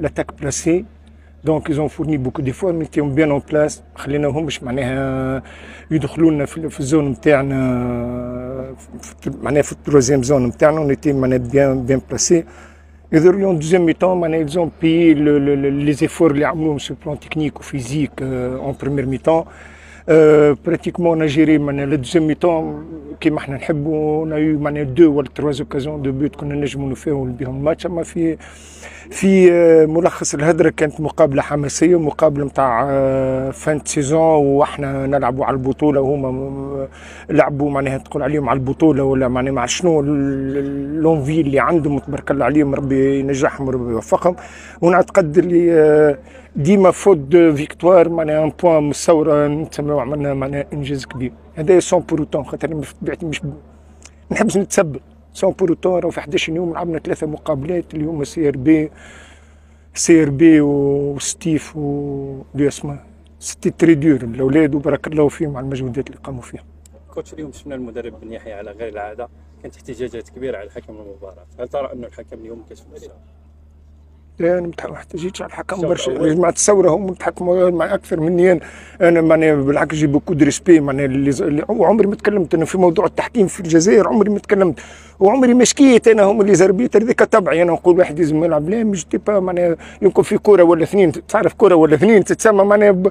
l'attaque placée. Donc ils ont fourni beaucoup d'efforts, mais étaient bien en place. خليناهم باش معناها يدخلوا لنا في الزون نتاعنا، معناها في التروزيام زون نتاعنا، on était معناها bien placés. Et en deuxième mi-temps, ils ont payé les efforts اللي عملوهم sur le plan technique ou physique en première mi-temps. Pratiquement on a géré le deuxième mi-temps كيما احنا نحبوا. On a eu 2 ou 3 occasions de but كنا نجموا نفاولوا بهم الماتش. اما في ملخص الهدرة كانت مقابلة حماسية، مقابلة نتاع فان سيزون، واحنا نلعبوا على البطولة وهما لعبوا معناها تقول عليهم على البطولة ولا معناها مع شنو لونفي اللي عندهم، تبارك الله عليهم، ربي ينجحهم وربي يوفقهم. ونعتقد اللي ديما فوت دو فيكتوار معناها ان بوان من الثورة نتسمعوا عملنا معناها انجاز كبير. هذا سون بوروتون، خاطر بطبيعتي مش نحبش نتسبب. سون بوروتون راهو في 11 يوم لعبنا 3 مقابلات اللي هما سي ار بي وستيف ودو اسمه. سيتي تري دور الاولاد، وبارك الله فيهم على المجهودات اللي قاموا فيها. كوتش، اليوم شفنا المدرب بن يحيى على غير العاده، كانت احتجاجات كبيره على حكم المباراه، هل ترى انه الحكم اليوم كشف الاشاره؟ لا، انا ما احتجيتش على الحكم برشا. يا جماعه الثوره هم يتحكموا مع اكثر مني. انا معناها بالعكس جي بوكو دو ريسبي معناها، وعمري ما تكلمت انا في موضوع التحكيم في الجزائر، عمري ما تكلمت وعمري ما شكيت. انا هم اللي زربيت هذيك تبعي، انا نقول واحد لازم يلعب. لا مش تبقى معناها يمكن في كوره ولا اثنين، تعرف كوره ولا اثنين تتسمى معناها